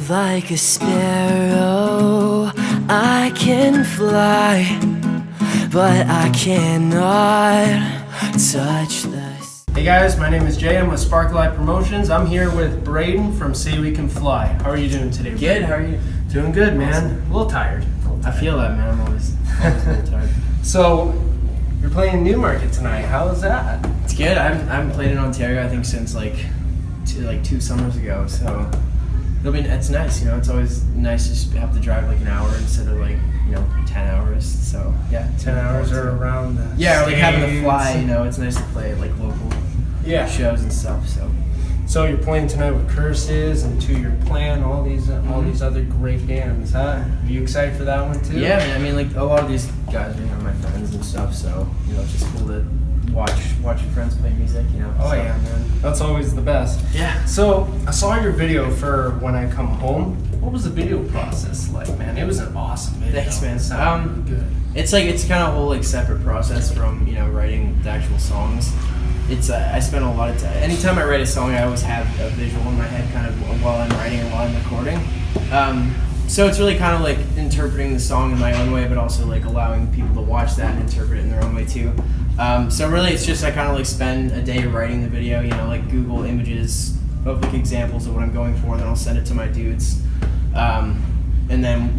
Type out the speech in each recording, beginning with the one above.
Like a sparrow, I can fly, but I cannot touch this. Hey guys, my name is Jay. I'm with Sparklight Promotions. I'm here with Braden from Saywecanfly. How are you doing today? Good, how are you? Doing good, man. A little tired. I feel that, man. I'm always a little tired. So, you're playing Newmarket tonight. How is that? It's good. I haven't played in Ontario, I think, since like two summers ago. So it's nice. You know, it's always nice to just have to drive like an hour instead of 10 hours. So yeah, 10 hours or around the like having to fly. You know, it's nice to play at like local shows and stuff. So you're playing tonight with Curses and To Your Plan, all these other great bands, huh? Are you excited for that one too? Yeah, man. I mean, like a lot of these guys are my friends and stuff. So it's just cool to watch your friends play music. Oh so. Yeah, man. That's always the best. Yeah. So I saw your video for When I Come Home. What was the video process like, man? It was an awesome video. Thanks, man. Good. It's kind of a whole separate process from writing the actual songs. It's I spend a lot of time. Anytime I write a song, I always have a visual in my head, kind of while I'm writing and while I'm recording. So it's really kind of like interpreting the song in my own way, but also like allowing people to watch that and interpret it in their own way too. So really, it's just I kind of like spend a day writing the video. Like Google images of like examples of what I'm going for, and then I'll send it to my dudes, and then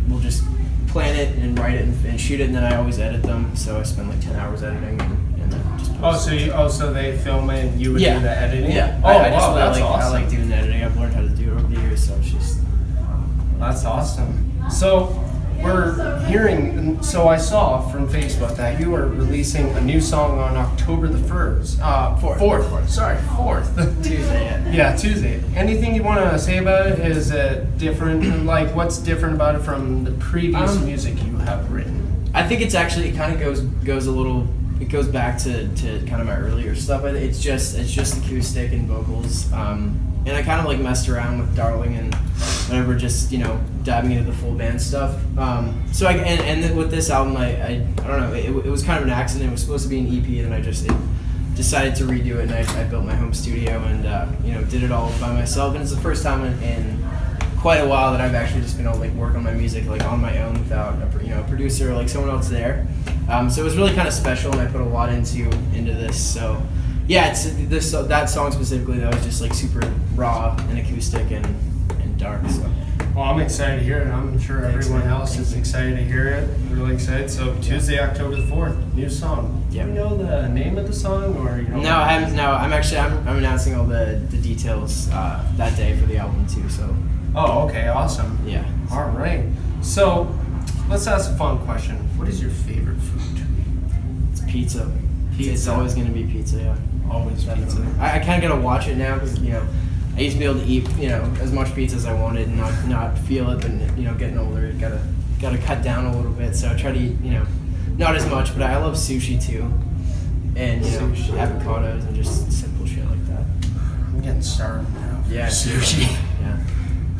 we'll just plan it and write it and shoot it, and then I always edit them. So I spend like 10 hours editing and then just post it. So they film it and you would do the editing? Yeah. That's awesome. I like doing editing. I've learned how to do it over the years, so it's just that's awesome. So we're hearing. So I saw from Facebook that you are releasing a new song on October the 1st. 4th. Sorry, 4th. Tuesday. Yeah, Tuesday. Anything you want to say about it? Is it different? Like, what's different about it from the previous music you have written? I think it kind of goes a little. It goes back to kind of my earlier stuff. It's just acoustic and vocals. And I kind of like messed around with Darling and whatever, just diving into the full band stuff. So and then with this album, I don't know, it was kind of an accident. It was supposed to be an EP, and I just decided to redo it, and I built my home studio and did it all by myself. And it's the first time in quite a while that I've actually just been able to like work on my music like on my own without a producer or like someone else there. So it was really kind of special, and I put a lot into this. So. Yeah, that song specifically though is just like super raw and acoustic and dark. So. Well, I'm excited to hear it. I'm sure everyone else is excited to hear it. Really excited. So Tuesday, October the 4th, new song. Yeah. Do you know the name of the song, or you don't? No, I haven't. No, I'm announcing all the details that day for the album too. So. Oh, okay, awesome. Yeah. All right. So let's ask a fun question. What is your favorite food? It's pizza. It's always going to be pizza. Yeah. Always pizza. I kind of gotta watch it now because I used to be able to eat as much pizza as I wanted and not feel it, but getting older you gotta cut down a little bit. So I try to eat not as much, but I love sushi too, and avocados and just simple shit like that. I'm getting starved now. Yeah, sushi. Yeah.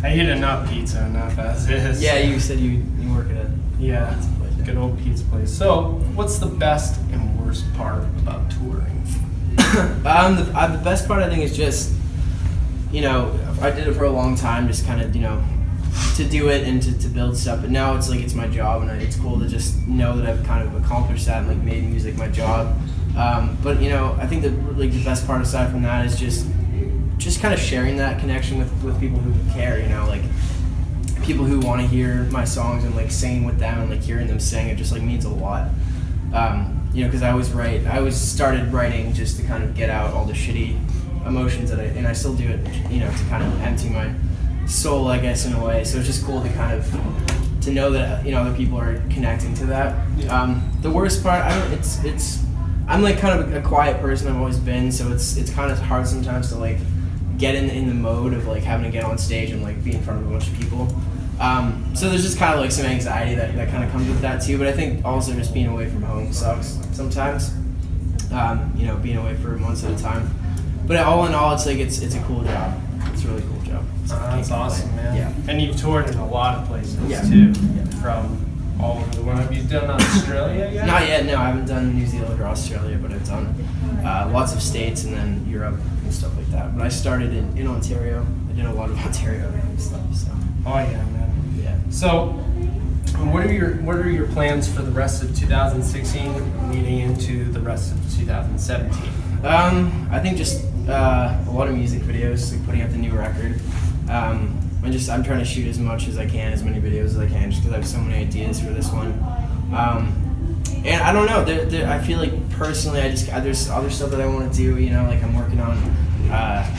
I eat enough pizza enough as is. Yeah, you said you work at a pizza place. Good old pizza place. So what's the best and worst part about touring? The best part I think is just, I did it for a long time, just kind of, to do it and to build stuff. But now it's like it's my job, and it's cool to just know that I've kind of accomplished that and like made music my job. But I think the best part aside from that is just kind of sharing that connection with people who care. Like people who want to hear my songs and like singing with them and like hearing them sing. It just like means a lot. Because I always started writing just to kind of get out all the shitty emotions and I still do it, to kind of empty my soul, I guess, in a way. So it's just cool to kind of, to know that, other people are connecting to that. The worst part, I'm like kind of a quiet person, I've always been, so it's kind of hard sometimes to like get in the mode of like having to get on stage and like be in front of a bunch of people. So there's just kind of like some anxiety that kind of comes with that too, but I think also just being away from home sucks sometimes, being away for months at a time. But all in all, it's like it's a cool job. It's a really cool job. So that's awesome, man. Yeah. And you've toured in a lot of places too, from all over the world. Have you done Australia yet? Not yet, no. I haven't done New Zealand or Australia, but I've done lots of states and then Europe and stuff like that. But I started in Ontario. I did a lot of Ontario stuff. So. Oh yeah, man. Yeah. So, what are your plans for the rest of 2016, leading into the rest of 2017? I think just a lot of music videos, like putting out the new record. I'm trying to shoot as much as I can, as many videos as I can, just because I have so many ideas for this one. And I don't know. I feel like personally, there's other stuff that I want to do. You know, like I'm working on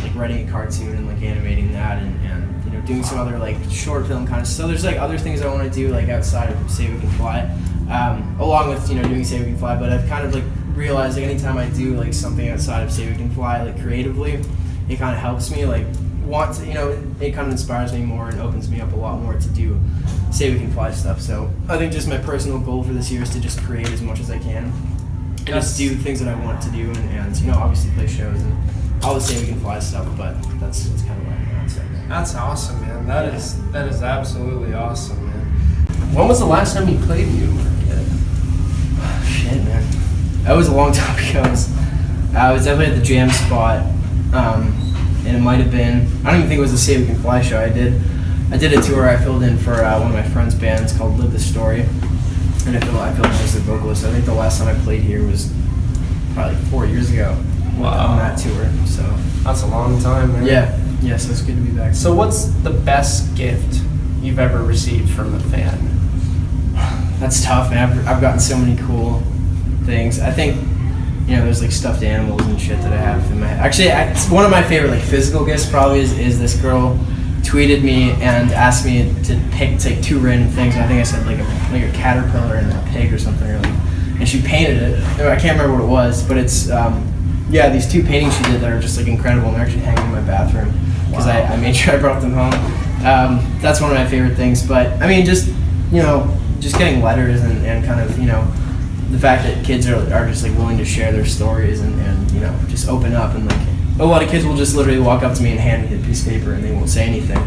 like writing a cartoon and like animating that, and you know, doing some other like short film kind of stuff. So there's like other things I want to do like outside of Saywecanfly, along with, you know, doing Saywecanfly. But I've kind of like realized like anytime I do like something outside of Saywecanfly, like creatively, it kind of helps me like want to, you know, it kind of inspires me more and opens me up a lot more to do Saywecanfly stuff. So I think just my personal goal for this year is to just create as much as I can and just do things that I want to do, and you know, obviously play shows and all the Saywecanfly stuff. But that's kind of where I'm at. So. That's awesome, man. That is absolutely awesome, man. When was the last time you played New? Shit, man. That was a long time ago. I was definitely at the jam spot, and it might have been, I don't even think it was a Saywecanfly show. I did a tour. I filled in for one of my friend's bands called Live the Story, and I filled in as the vocalist. I think the last time I played here was probably 4 years ago. Wow. On that tour. So That's a long time, man. yeah, so it's good to be back. So what's the best gift you've ever received from a fan? That's tough, man. I've gotten so many cool things. I think, you know, there's like stuffed animals and shit that I have in my head. Actually, one of my favorite like physical gifts probably is this girl tweeted me and asked me to pick like 2 random things. I think I said like a caterpillar and a pig or something, and she painted it. I can't remember what it was, but it's these 2 paintings she did that are just like incredible, and they're actually hanging in my bathroom because I made sure I brought them home. That's one of my favorite things. But I mean, just, you know, just getting letters and kind of, you know, the fact that kids are just like willing to share their stories and you know, just open up, and like a lot of kids will just literally walk up to me and hand me a piece of paper and they won't say anything,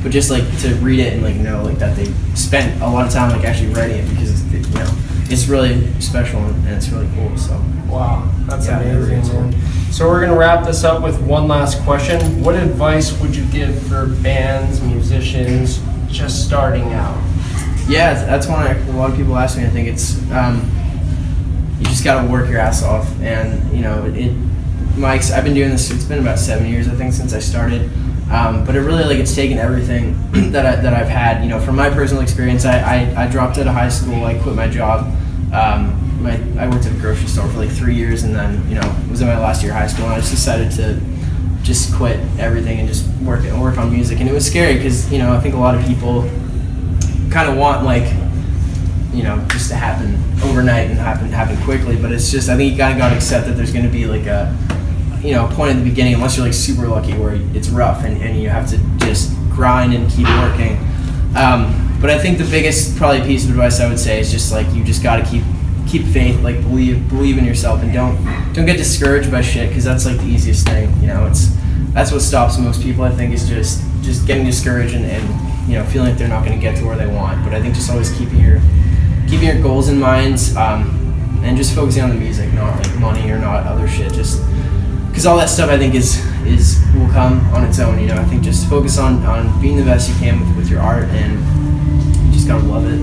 but just like to read it and like know like that they spent a lot of time like actually writing it, because you know, it's really special and it's really cool. So Wow, that's amazing, it's man. So we're gonna wrap this up with one last question. What advice would you give for bands, musicians just starting out? Yeah, that's one a lot of people ask me. I think it's you just gotta work your ass off, and you know, I've been doing this. It's been about 7 years, I think, since I started. But it really, like, it's taken everything that I've had. You know, from my personal experience, I dropped out of high school. I quit my job. I worked at a grocery store for like 3 years, and then, you know, it was in my last year of high school, and I just decided to just quit everything and just work on music. And it was scary because, you know, I think a lot of people kind of want, like, you know, just to happen overnight and happen quickly. But it's just, I think you kind of got to accept that there's going to be like a, you know, a point in the beginning, unless you're like super lucky, where it's rough and you have to just grind and keep working. But I think the biggest probably piece of advice I would say is just like, you just got to keep faith, like believe in yourself, and don't get discouraged by shit, because that's like the easiest thing. You know, that's what stops most people, I think, is just getting discouraged and you know, feeling like they're not going to get to where they want. But I think just always keeping your goals in mind, and just focusing on the music, not like money or not other shit. Just because all that stuff, I think, will come on its own. You know, I think just focus on being the best you can with your art, and you just gotta love it.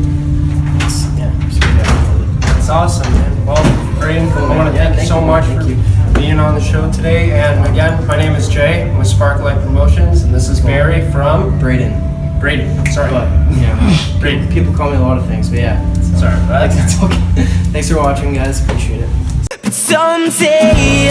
Just really gotta love it. That's awesome, man. Well, Braden, I want to thank you so much for being on the show today. And again, my name is Jay. I'm with Sparklight Promotions, and this is Barry from Braden. Sorry. But, yeah, Braden. People call me a lot of things, but yeah. Sorry, but That's okay. Thanks for watching, guys. Appreciate it. But someday